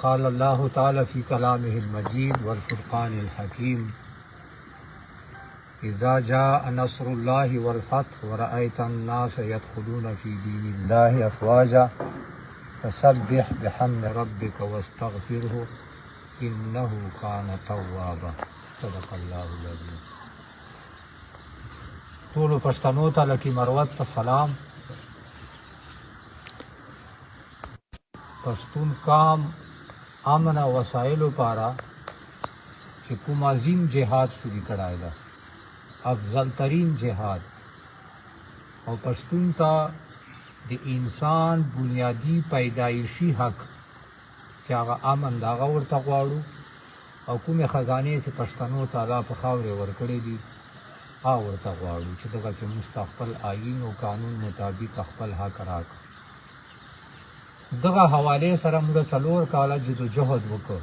قال الله تعالى في كلامه المجيد والفرقان الحكيم إذا جاء نصر الله والفتح ورأيت الناس يدخلون في دين الله أفواجا فسبح بحمد ربك واستغفره إنه كان توابا صدق الله العظيم. ټولو پښتنو ته لکي مروت ته سلام. پښتون قام امن او وسایلو پاره چې کوم عظیم جهاد شروع کړای ده، افضل ترین جهاد، او پښتون ته د انسان بنیادی پیدایشي حق چې هغه امن د هغه ورته غواړو، او کومې خزانې چې پښتنو ته الله په خاورې ورکړې دي هغه ورته غواړو چې دغه چې موږ خپل آیین او قانون مطابق خپل حق راکړو. دغه حوالې سره موږ 4 کاله جدوجهد وکړو،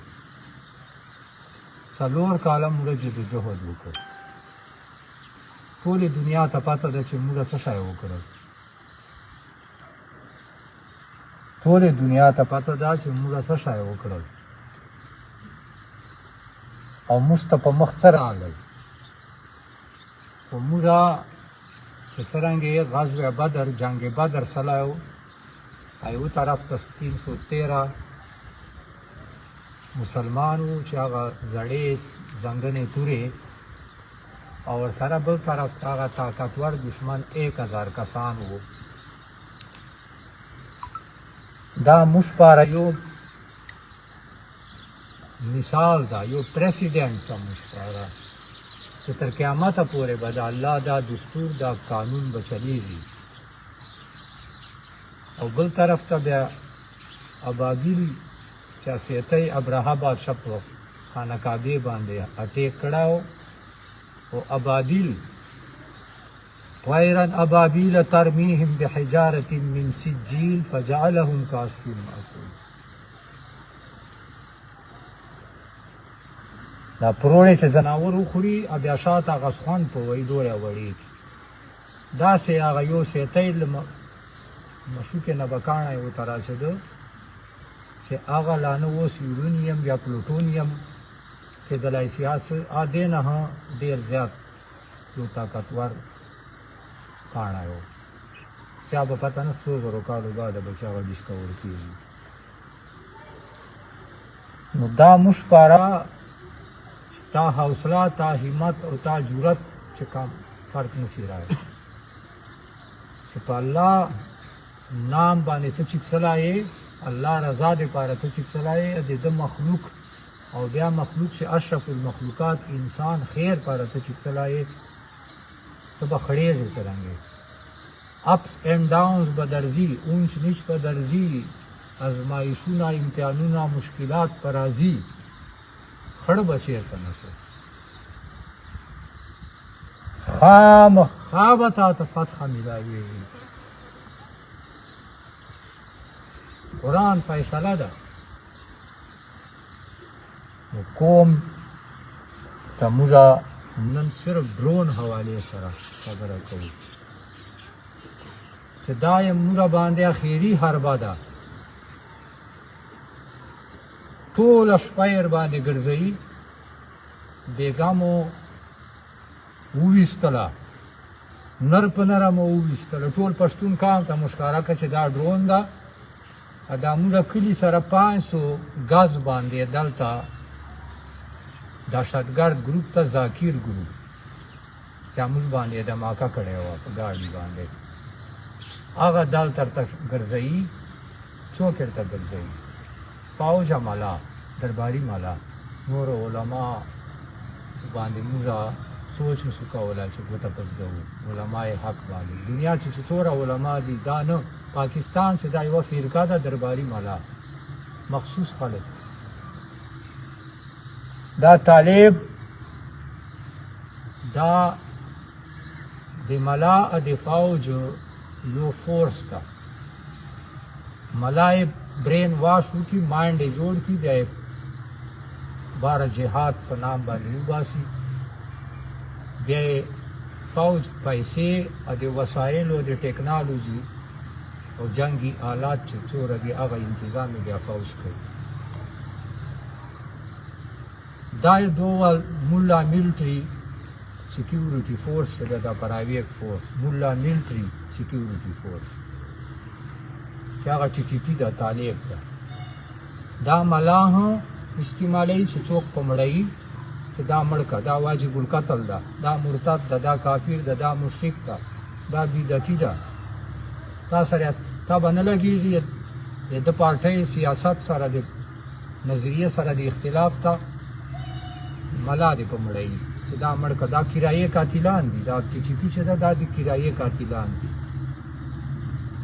4 کاله موږ جدوجهد وکړو. ټولې دنیا ته پته ده چې موږ څه شی وکړل، ټولې دنیا ته پته ده چې موږ څه شی وکړل، او موږ ته په مخ څه راغلل. خو موږ چې څرنګې غزوه بدر، جنگ بدر سلایو، ایو طرف ته 313 مسلمانو چې هغه زړې زنګنې تورې، او ورسره بل طرف ته هغه طاقتور دشمن 1000 کسان وو. دا موږ پاره یو مثال ده، یو پریسیډنټ ته موږ پاره چې تر قیامته پورې به د الله دا دستور، دا قانون به چلیږي. او بل طرف ته بیا ابابیل چې سیتی ابراهه بادشاه په خانه کعبې باندې اټیک کړی، او ابابیل طیرا ابابیل ترمیهم بحجارة من سجیل فجعلهم کعصف مأکول. دا پروړې چې ځناور وخوري او بیا شاته هغه سخوند په ویدوره وړېږي، داسې هغه یو سیتی مشوکې نه به کاڼی ورته راچېده چې هغه لا نه اوس یورونیم یا پلوټونیم کېدلی سي، دې نه ډېر زیات یو طاقتور کاڼی و چې هغه به پته نه 100,000 کالو بعده به چې هغه ډسکور کېږي. نو دا موږ پاره تا حوصله، تا همت او تا جرأت چې کم فرق نشي راغلی چې په الله نام باندې ته چکسلایې، الله رضا دپاره ته چکسلایې، د ده مخلوق او بیا مخلوق چې اشرف المخلوقات انسان خیر پاره ته چکسلایې، ته به خړېږې څرنګې. اپس اینڈ ډاونز به درځي، اونچ نیچ به درځي، ازمایښونه، امتحانونه، مشکلات به راځي، خړ به چېرته نه شي. خامخا به تا ته فتحه میلاویږي. قرآن فیصله ده. نو کوم ته موږ نن صرف ډرون حوالې سره خبره کوو چې دا یې موږ باندې اخري حربه ده. ټوله شپه یې باندې ګرځوي، بېګا مو وویستله، نر په نره مو وویستله، ټول پښتون قام ته مو ښکاره کړه چې دا ډرون ده. دا موږ کلي سره 500 ګز باندې دلته دهشتګرد ګروپ ته ذاکر ګروپ چې موږ باندې دماکه کړې وه په ګاډي باندې، هغه دلته ورته ګرځوي، څوک ورته ګرځوي؟ فوج ملا، درباري ملا، نور علما باندې موږ سوچ نسو کولی چې ګوته پسدوو علمای حق باندې. دنیا چې څومره علما دي دا نه، پاکستان چې دا یوه فرقه ده درباري ملا، مخصوص خلک. دا طالب دا د ملا او د فوج یو فورس ده. ملا یې برین واش وکړي، مایند یې جوړ کړي، بیا یې باره جهاد په نام باندې وباسي، بیا یې فوج پیسې او د وسایلو د ټیکنالوژي او جنگي آلات چې څومره دي هغه انتظام یې بیا فوج کوي. دا دوه مولا ملټري سکیورټي فورس دا پرایویټ فورس مولا ملټري سکیورټي فورس چې هغه ټي ټي پي دا طالب ده دا ملاه استعمالوي چې څوک په مړی چې دا مړ که دا واجب القتل ده دا مرتد ده دا کافر ده دا مشرک ده دا بدعتي ده تا سره تا به نه لګېږي د پارټۍ سیاست سره د نظریه سره د اختلاف ته ملا دې په مړی چې دا مړ که دا کرایې قاتلان دي دا ټي ټي پي چې ده دا د کرایې قاتلان دي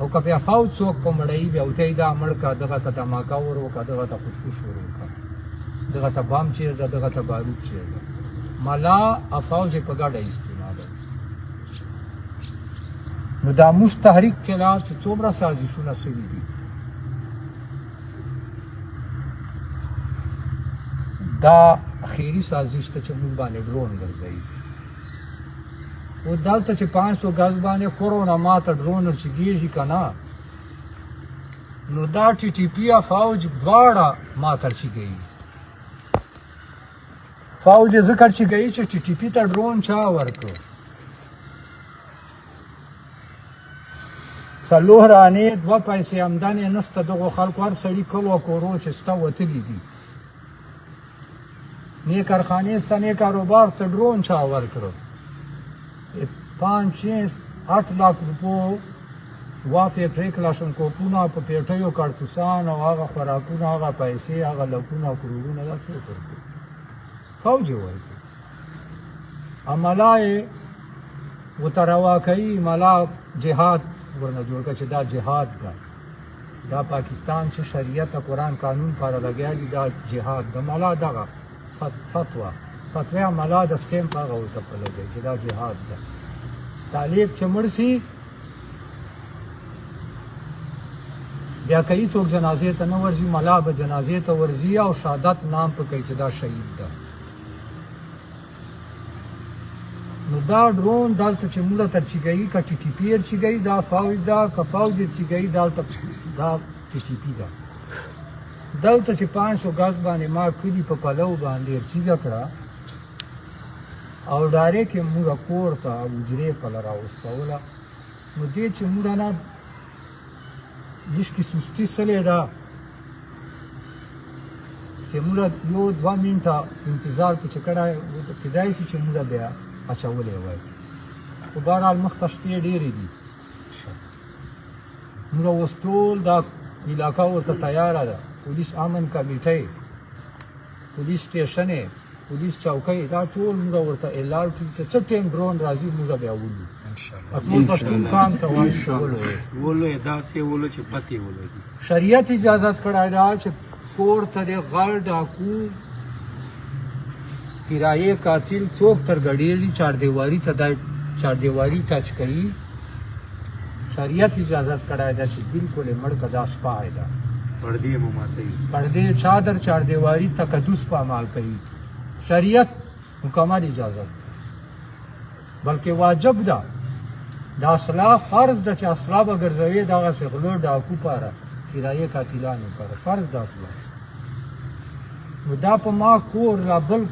او که بیا فوج څوک په مړی بیا ورته یې دا مړ که دغه ته دماکه ور وکړه دغه ته خودکش ور وکړه دغه ته بام چېرده دغه ته بارود چېرده ملا او فوج یې په ګډه استعمالوي نو دا موږ تحریک خلاف چې څومره سازشونه سوي دي دا اخیری سازش ته چې موږ باندې ډرون ګرځوي او دلته چې 500 ګز باندې کورونا ماته ډرون چګېږي که نه نو دا ټي ټي پي فوج دواړه ماته چګوي فوج یې ذکر چګوي چې ټي ټي پي ته ډرون چا ورکړ څلور انې 2 پیسې آمدن یې نسته دغو خلکو هر سړي کلو کورو چې سته وتلي دي نه کارخانې سته نه کاروبار سته ډرون چا ورکړو 5-8 लाख روپو وا فیکټرۍ کلاشنکوفونه په پیټیو کارتوسان او هغه خوراکونه هغه پیسې هغه لکونه کروڑونه دا څه ورکړو فوج یې ورکړو ملا یې ورته روا کوي ملا جهاد ورنه جوړ کړه چې دا جهاد ده دا پاکستان چې شریعت او قرآن قانون پاره لګیا دي دا جهاد د ملا دغه فتوی ملا د سټیمپ هغه ورته په لګوي چې دا جهاد ده طالب چې مړ سي بیا کوي څوک جنازې ته نه ورځي ملا به جنازې ته ورځي او شهادت نام په کوي چې دا شهید ده نو دا ډرون دلته چې موږ تر چګوي که ټي ټي پي یې چګوي دا فوج ده که فوج یې چګوي دلته دا ټي ټي پي ده دلته چې 500 ګز باندې ما کلي په پلو باندې چیګه کړه او ډایرکټ یې موږ کور ته حجرې پله راوستوله نو دې چې موږ نه لږکې سستي سلې ده چې موږ 1-2 منټه انتظار په چې کړی کیدای شي چې موږ بیا اچولی وای خو بهرحال مخته شپې ډېرې دي موږ اوس ټول دا علاقه ورته تیاره ده پولیس امن کمیټۍ پولیس سټیشن پولیس چوکۍ دا ټول موږ ورته اعلان کړي چې څه ټیم ډرون راځي موږ بیا ولو ټول پښتون کام ته وایي ولو داسې ولو چې پتې ولو شریعت اجازت کړی ده چې کور ته د غل ډاکو کرایې قاتل څوک تر ګډېږي چاردیواري ته دا چاردیواري ټچ کوي شریعت اجازت کړی ده چې بالکل یې مړ که دا سپای ده پردې مو ماتوي پردې چادر چاردیواري تقدس پامال کوي شریعت مکمل اجازت بلکې واجب ده دا اصلاح فرض ده چې اصلاح به ګرځوي دغسې غلو ډاکو پاره کرایې قاتلانو پاره فرض ده اصلاح نو دا په ما کور لا بل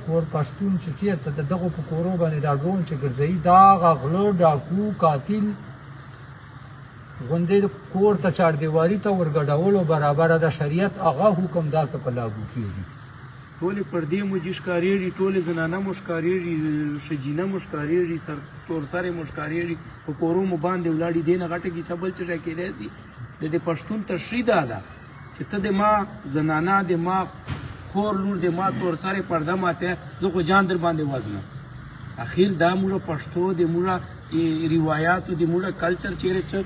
کور پښتون چې چېرته د دغو په کورو باندې دا ډرون چې ګرځوي دا هغه غلو ډاکو قاتل غوندې کور ته چاردیواري ته ورګډولو برابره د شریعت هغه حکم دا ته په لاګو کېږي ټولې پردې مو جي ښکارېږي ټولې زنانه مو ښکارېږي ښځینه مو ښکارېږي تورسرې مو ښکارېږي په کورو مو باندې ولاړې دې نه غټه کیسه بل څه شی کېدای شي د دې پښتون تشریح دا ده چې ته د ما زنانه د ما خور لور د ما تورسرې پرده ماته زه خو جان در باندې وزنم اخیر دا موږ پښتو د موږ روایاتو د موږ کلچر چیرې چې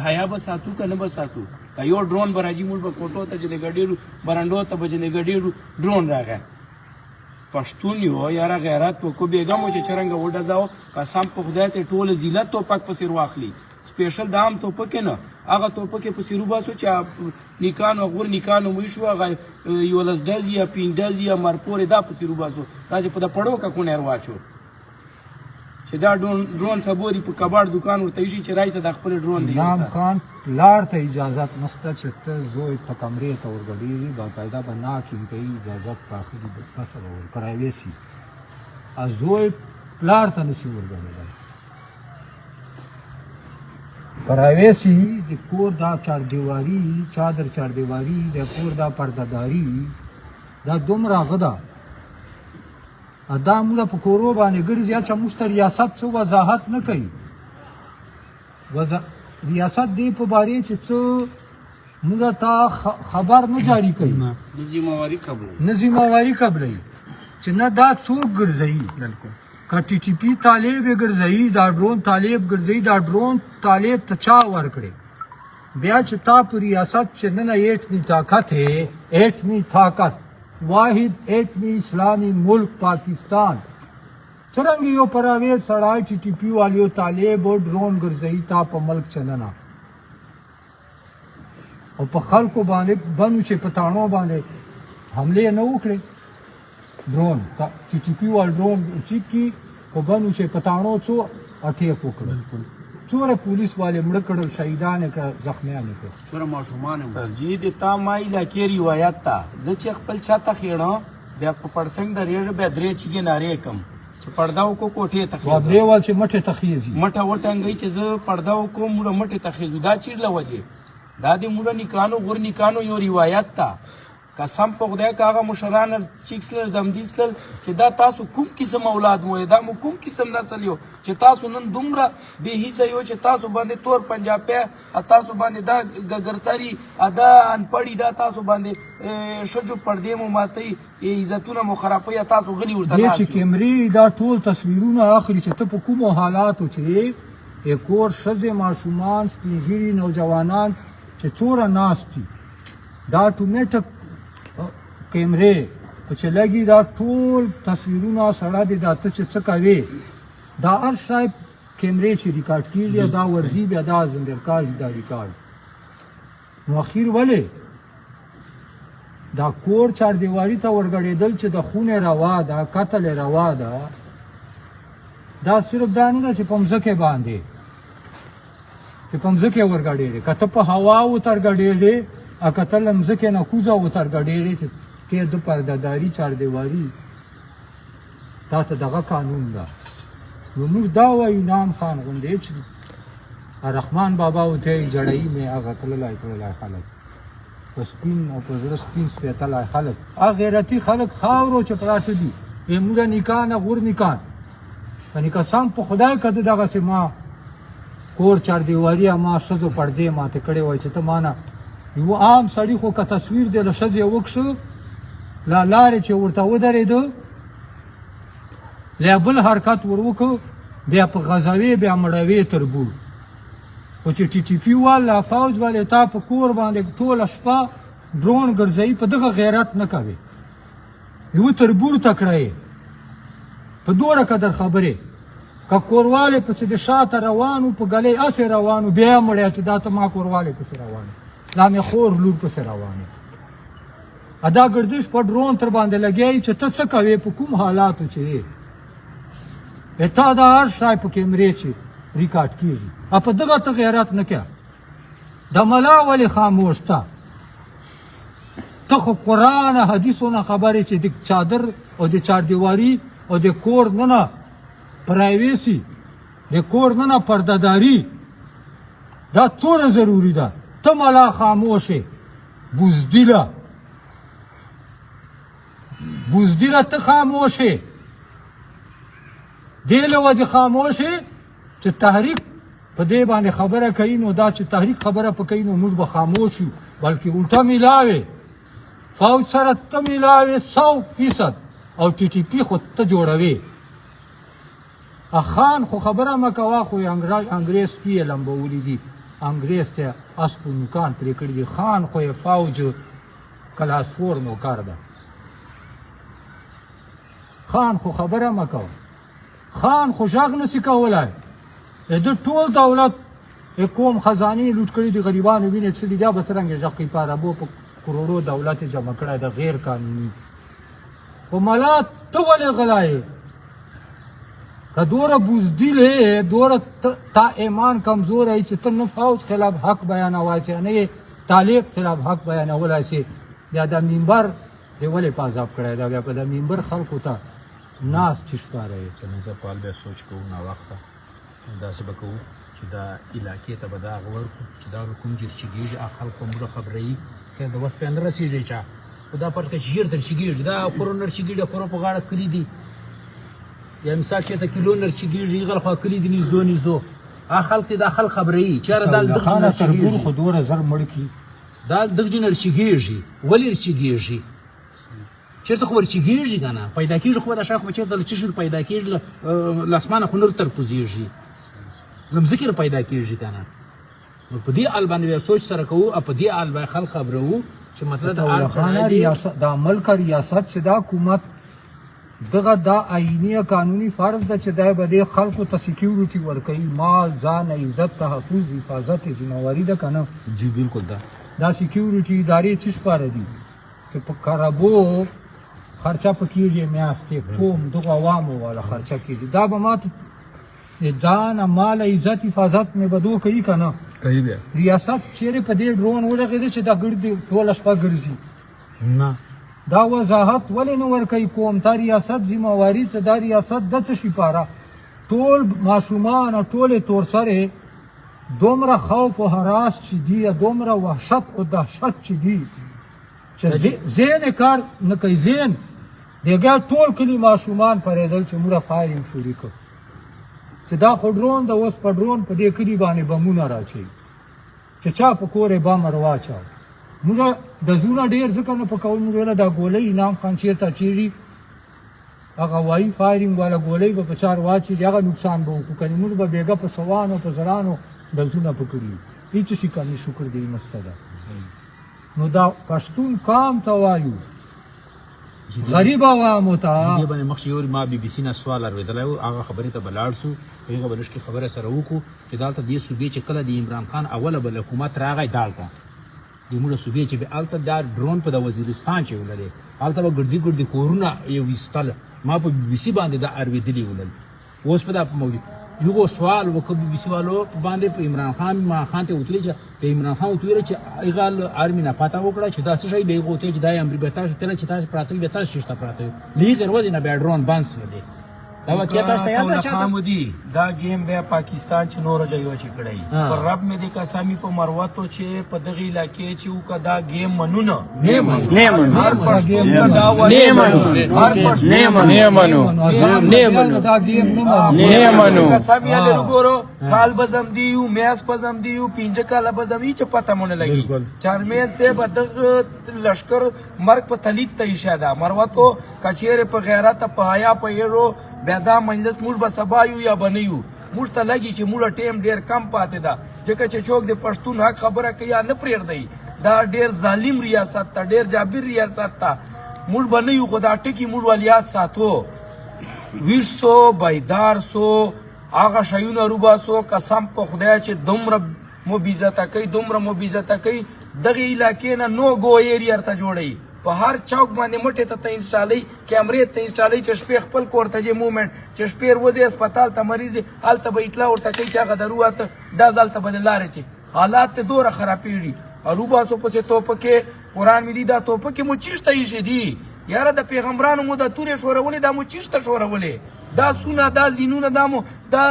حیا به ساتو که نه به ساتو یو ډرون به راځي موږ به کوټو ته چې د ګډېرو برنډو ته به چې د ګډېرو ډرون راغی پښتون یو یاره غیرت وکړو بېګا مو چې څرنګه وډزاو قسم په خدای ته ټوله ذلت توپک پسې واخلي سپیشل د عام توپک نه هغه توپک یې پسې روباسو چې نیکانو غور نیکانو مو شو هغه یولس ډز یا 5 ډز یا مرپورې دا پسې روباسو دا چې په د پړو کا کونه واچو چې دا ډرون سبوري په کباړ دکان ورته ایږي چې رایسه د خپل ډرون دی نام خان پلار ته اجازت نشته چې ته زوی په کمرې ته ورګډېږي باقاعده به ناکیم کوي اجازت په اخري فصل ورکړی زوی پلار ته نشي ورګډېدلی پرایویسی د کور دا چاردیواري چادر چاردیواري د کور دا پردهداري دا دومره هغه ده دا موږ په کورو باندې ګرځي چې موږ ته ریاست څه وضاحت نه کوي ریاست دې په باره چې څه موږ ته خبر نه جاری کوي نه ذمہواري قبلوي چې نه دا څوک ګرځوي که ټي ټي پي طالب یې ګرځوي دا ډرون طالب ګرځوي دا ډرون طالب ته چا ورکړي بیا چې تا په ریاست چې نن ایټمی طاقت ہے ایټمی طاقت واحد ایٹمی اسلامی ملک پاکستان څرنګه یو پرایویټ سړی ټي ټي پي والیو طالب او ډرون ګرځوي تا په ملک چلنه او په خلکو باندې بنو چې پټانو باندې حمله نه وکړي ډرون ټي ټي پي وال ډرون چې کی په بنو چې پټانو څو اټیک وکړل څوره پولیس والے مړ کړل شهیدان کړ زخمیان کړ څوره ماشومان سر جی د تا مای لا کې روایت تا زه چې خپل چاته خېړم بیا په پړسنګ د ریژ به درې چګې نارې کم چې پرداو کو کوټه تخیز دیوال چې مټه تخیزي مټه وټنګي چې زه پرداو کو موږ مټه تخیزو دا چیر لوجه دا د موږ نکانو غور نکانو یو روایت تا قسم په خدای کاغه مشران چیکسلر زمدیسلر چې دا تاسو کوم قسم اولاد مو دا مو کوم قسم نسل یو چې تاسو نن دومره به هیڅ یو چې تاسو باندې تور پنجاب په تاسو باندې دا ګرساري ادا ان پړی دا تاسو باندې شجو پردې مو ماتي عزتونه مو خرابوي تاسو غني ورته نه چې کیمرې دا ټول تصویرونه اخلي چې ته په کوم حالاتو چې کور شزه ماشومان سپینږیري نوجوانان چې څوره ناشتي دا ټومیټک کیمرې چې لګي دا ټول تصویرونه سره دي دا ته چې څه کوي دا هر شی کیمرې چې ریکارډ کیږي دا ورځي بیا دا زندرکاج دا ریکارډ نو اخیر ولې دا کور چار دیواری ته ورګړېدل چې د خونه روا ده قتل روا ده دا صرف دا نه چې په مځکه باندې چې په مځکه ورګړېږي که ته په هوا وترګړېږي ا کتل مځکه نه کوزه وترګړېږي کې د پردهداري چار دیواری دا ته دغه قانون ده نو موږ دا وایو نام خان غوندې چې رحمان بابا وته جړی مې هغه تللای خلک په سپین او په زړه سپین سپېتلای خلک هغه غیرتي خلک خاورو چې پراته دي موږ نکاح نه غور نکاح یعنی قسم په خدای کده دغه سما کور چار دیواری ما شزو پردې ماته کړي وای چې ته معنا یو عام سړی خو که تصویر دی له ښځې وکښو لا لارې چې ورته ودرېده لا بل حرکت ور وکړو بیا په غزوې بیا مړوې تربور خو چې ټي ټي پي والا فوج والې تا په کور باندې ټوله شپه ډرون ګرځوي په دغه غیرت نه کوي یو تربور ته کړی په دوره قدر خبرې که کوروالی پسې د شاته روانو په ګلۍ اسې روانو بیا مړی چې دا ته ما کوروالی پسې روانو لا مې خور لور پسې روانې دا ګردش په ډرون تر باندې لګیایي چې ته څه کوې په کوم حالاتو چې تا دا هر شی په کیمرې چې ریکارډ کېږي په دغه ته غیرت نه کړه د ملا ولې خاموش ته ته خو قرآن حدیثونه خبرې چې د چادر او د چاردیواري او د کور نه پرایویسی د کور نه پردهداري دا څومره ضروري ده ته ملا خاموشه بزدله ته خاموشه دې له وجې خاموشه چې تحریک په دې باندې خبره کوي نو دا چې تحریک خبره په کوي نو موږ به خاموش یو بلکې الټه میلاوې فوج سره ته میلاوې 100% او ټي ټي پي خو ته جوړوې خان خو خبره مه کوه خو انګریز سپي یې لمبولي دي انګریز ته اس په نوکان پرې کړي دي خان خو یې فوج کلاس 4 نوکر ده خان خو خبره مه کوه خان خو غږ نسي کولی د ټول دولت کوم خزانې لوټ کړي دي غریبانو وینې څه دي دا به څرنګه غږ کوي په عربو په کروڑو دولت یې جمع کړی ده غیر قانوني خو ملا ته ولې غلی که دوره بزدل ہے دوره تا ایمان کمزور ہے چې ته نه فوج خلاف حق بیانوای چې نه یې طالب خلاف حق بیانولی سي بیا دا منبر دی ولې په عذاب کړی دا بیا په دا منبر خلکو ته ناس چې ښکاره چې نظر پال بیا سوچ کوو ناوخته داسې به کوو چې دا علاقې ته به دا هغه ورکړو چې دا کوم ژر چېږي هغه خلک په موږ خبروي خیر د وس پې نه رسېږي چا خو دا پټ که چې ژر در چېږي دا خورو نه چېږي د خورو په غاړه کلي دي یا مثال چېرته کیلو نه چېږي هغه خوا کلي دي نږدو هغه خلک ته دا خلک خبروي چېرې دا دغه نه تربور خو دوره زر مړ کي دا دغه نه چېږي ولې چېږي چېرته خو ورچېږي که نه پیدا کېږي خو به دا شاخ به چېرته له چشر پیدا کېږي له اسمانه خو نور تر کوزېږي له مځکې پیدا کېږي که نه نو په دې حال باندې بیا سوچ سره کوو او په دې حال باندې خلک خبروو چې مطلب د حال سره دا ملک ریاست چې دا حکومت دغه دا آئینی قانوني فرض ده چې دا به دې خلکو ته سکیورټي ورکوي مال ځان عزت تحفظ حفاظت ذمہواري ده که نه جی بالکل دا سکیورټي ادارې څه سپاره دي چې په کربو خرچه په کېږي میاشتې کوم دغه عوامو والا خرچه کېږي دا به ما ته ځان مال عزت حفاظت مې بدو کوي که نه کوي بیا ریاست چیرې په دې ډرون ولګېده چې دا ګرځي ټوله شپه ګرځي نه دا وضاحت ولې نه ورکوي کوم تا ریاست ذمہواري څه دا ریاست د څه شي پاره ټول ماشومان او ټولې تورسرې دومره خوف و هراس چې دي دومره وحشت او دهشت چې دي چې ذهن کار نه کوي ذهن دیګا ټول کلي ماشومان پرېدل چې موږ فایرینګ شروع کړو چې دا خو ډرون د اوس په ډرون په دې کلي باندې بمونه راچوي چې چا په کور یې بم ورواچاو موږ ډزونه ډېر ځکه نه پکول موږ ویله دا ګولۍ انعام خان چېرته چېږي هغه وایي فایرینګ والا ګولۍ به په چار واچېږي هغه نقصان به وکړو کنې موږ به بیګه په سوانو په زرانو ډزونه په کړي هېڅ شي کمی شکر دی مسته ده نو دا پښتون قام ته وایو غریب عوامو ته دې باندې مخکې یو ما بي بي سي نه سوال اورېدلی و هغه خبرې ته به لاړ شو په هغه به لږ کې خبره سره وکړو چې دلته دې صوبې چې کله د عمران خان اوله به حکومت راغی دلته د موږ صوبې چې به هلته دا ډرون په د وزیرستان چې ولرې هلته به ګردي ګردي کورونه یې ویستل ما په بي بي سي باندې دا اورېدلي ولل اوس په دا یو سوال وکړ بي بي سي والو باندې په عمران خان ته وتلي چې په عمران خان وتویل چې هغه آرمي نه پاته وکړه چې دا څه شی دی هغه وتویل چې دا یې امریکا تاسو ته چې تاسو پراته وي تاسو شته پراته وي لیکن ورځ نه بیا ډرون بانس دی دا واقعیت تاسو یاد ده خامودي دا گیم بیا پاکستان چې نور جایو چې کړی پر رب مې د قسمی په مروتو چې په دغه علاقې چې وکړه دا گیم منونه نه منو هر پښتون ته دا وایي هر پښتون نه منو دا گیم نه منو قسمی له وګورو کال بزم دیو میاس بزم دیو پنځه کال بزم چې پته مونږ لګي چارمیر سے بدغ لشکر مرګ په تلیت ته اشاره مروتو کچېره په غیرت په حیا په یړو بیا دا مجلس موږ به سبا یو یا به نه یو موږ ته لګي چې موږ ټیم ډېر کم پاتې ده ځکه چې څوک د پښتون حق خبره کوي یا نه پرېږدي دا ډېر ظالم ریاست ته ډېر جابر ریاست ته موږ به نه یو خو دا ټکي موږ ولیات ساتو ویښ سو بیدار سو هغه شیونه روباسو قسم په خدای چې دومره مو بېعزته کوي دومره مو بېعزته کوي دغې علاقې نه نو ګو ایریا ته جوړوي په هر چوک باندې مټې ته انسټالوي کیمرې ته انسټالوي چې شپې خپل کور ته ځي مومنټ چې شپې ورځي هسپتال ته مریض هلته به اطلاع ورته کوي چې هغه درواته دا ځل ته به د لارې چې حالات ته دوره خرابېږي او روباسو پسې توپکې قرآن مې دي دا توپکې مو چیشته ایښې دي یاره د پیغمبرانو مو دا تورې شورولې دا مو چیشته شورولې دا سونه دا زینونه دا مو دا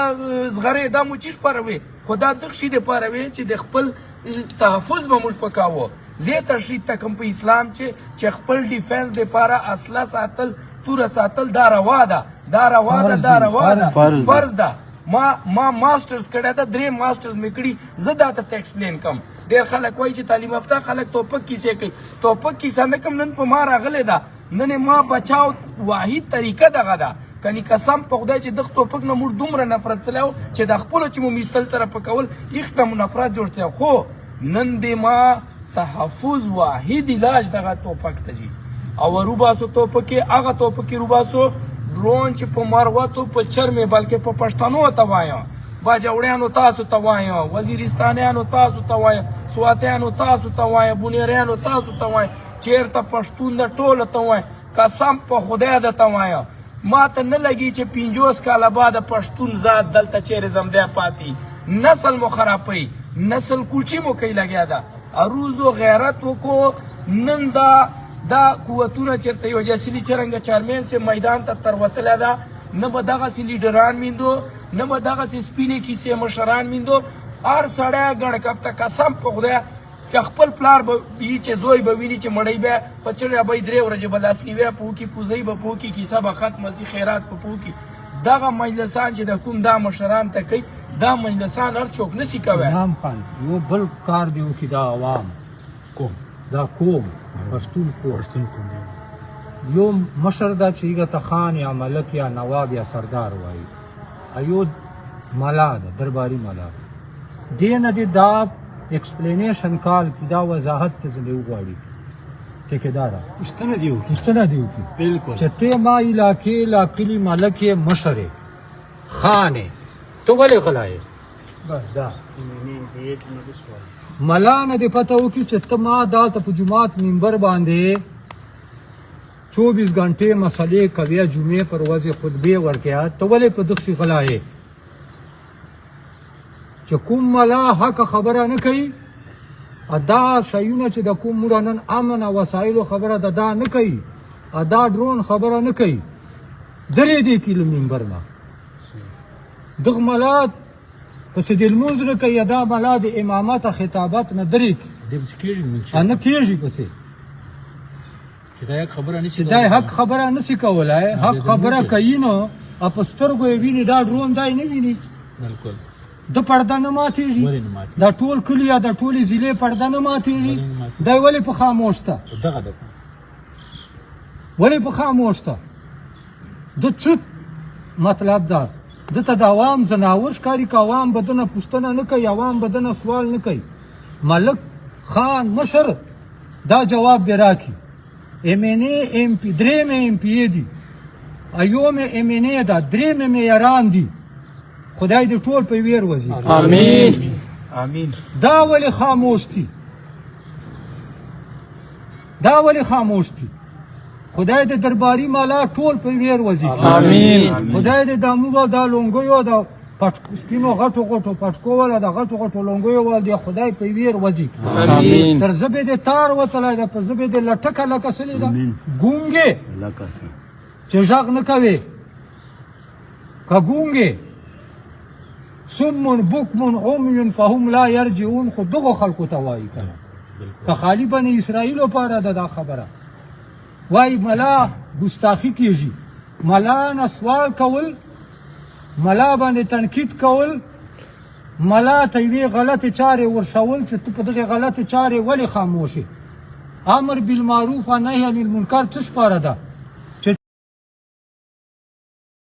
زغرې دا مو چیش پاروي خو دا دغه شي دپاره وې چې د خپل تحفظ به موږ پکاوه زه تشریح تکم په اسلام چې خپل ډیفنس دپاره اصله ساتل توره ساتل دا روا ده دا روا ده دا روا ده فرض ده ما ماسټرز کړی ده 3 ماسټرز مې کړي زه دا ته ایکسپلین کوم ډېر خلک وایي چې تعلیم یافته خلک توپک کیسې کوي توپک کیسه نه کوم نن په ما راغلی ده نن ما بچاو واحد طریقه دغه ده کني قسم په خدای چې دغه توپک نه موږ دومره نفرت سلیو چې د خپلو چې مو میستل سره پکول یخ نه مو نفرت جوړ شوی خو نن دې ما تحفظ واحد علاج دغه توپک ته جي او روباسو توپکې هغه توپکې روباسو ډرون چې په مروتو په چرمې بلکې په پښتنو ته وایم باجوړیانو تاسو ته وایم وزیرستانیانو تاسو ته وایم سواتیانو تاسو ته وایم بونیریانو تاسو ته وایم چیرته پښتون د ټوله ته وایم قسم په خدای درته وایم ما ته نه لګي چې 50 کاله بعد پښتون ذات دلته چیرې زمدی پاتې نسل مو خرابوي نسل کوچی مو کوي لګیا ده اروز و غیرت وکړو نن دا قوتونه چېرته یو جاسلي چرنګه چارمین سي میدان ته تروتلی ده نه به دغسې لیډران میندو نه به دغسې سپینې کیسې مشران میندو هر سړی ګړکپ ته قسم په خدای چې خپل پلار به وي چې زوی به ویني چې مړی به خو چړیا به یې 3 ورځې به لاسنیوی په وکړي پوزۍ به په وکړي کیسه به ختمه سي خیرات به په وکړي دغه مجلسان چې د کوم دا مشران ته کوي دا مجلسان هر څوک نسي کوی نام خان یو بل کار دی وکړي دا عوام کوم دا قوم پښتون قوم یو مشر دا چې هغه ته خان یا ملک یا نواب یا سردار وایي ایو ملا ده درباري ملا دې نه دې دا ایکسپلینیشن کال کې دا وضاحت ته ځلې وغواړي ټیکهداره پوښتنه دی وکړي پوښتنه دې وکړي بالکل چې ته ما علاقې لا کلي ملک یې مشر یې خان یې ته ولې غلا یې بس دا ملا نه دې پته وکړي چې ته ما دلته په جومات منبر باندې 24 غنټې مسلې کوي جمعې پر ورځې خطبې ورکړه ته ولې په دغسې غلا یې چې کوم ملا حق خبره نه کوي ادا شیونه چې د کوم موږ نن امن او وسایلو خبره دا نه کوي ادا ډرون خبره نه کوي درې دې کیلو منبر نه دغه ملا پسې د لمونځ نه کوي دا ملا د امامت خطابت نه درې دې پسې کېږي مونږ نه کېږي پسې چې دا یک خبره نشي دا حق خبره نشي کولای حق خبره کوي نو په سترګو یې ویني دا ډرون دی نه ویني بالکل د پرده نه ماتېږي ولې نه ماتېږي دا ټول کلي یا د ټولې ضلعې پرده نه ماتېږي دی ولې په خاموش ته دغه ده ولې په خاموش ته د چوت مطلب دا دته د عوام ځناور ښکاري که عوام به دنه پوښتنه نه کوي عوام به دنه سوال نه کوي ملک خان مشر دا جواب به راکړي MNA MP درېمې MP دي ایومې MNA ده درېمې میاران دي خدای دې ټول په ویر وځي امین امین دا ولې خاموش دي دا ولې خاموش دي خدای دې درباري مالا ټول په ویر وځي امین خدای دې دا موږ دا لونګیو دا سپینو غټو غټو پټکو ولا د غټو غټو لونګیو ول دی خدای په ویر وځي امین تر زبې دې تار وتلای دا په زبې دې لټکه لکه سلی دا ګونګې چې ژغ نه کوي که ګونګې سم بکم عمي فهم لا يرجعون خو دغو خلکو ته وایي کنه که خالی بني اسرائیلو پاره ده دا خبره وایي ملا ګستاخي کیږي ملا نه سوال کول ملا باندې تنقید کول ملا ته یوې غلطې چارې ورښول چې ته په دغې غلطې چارې ولې خاموشې امر بالمعروف او نهي عن المنکر څه شپاره ده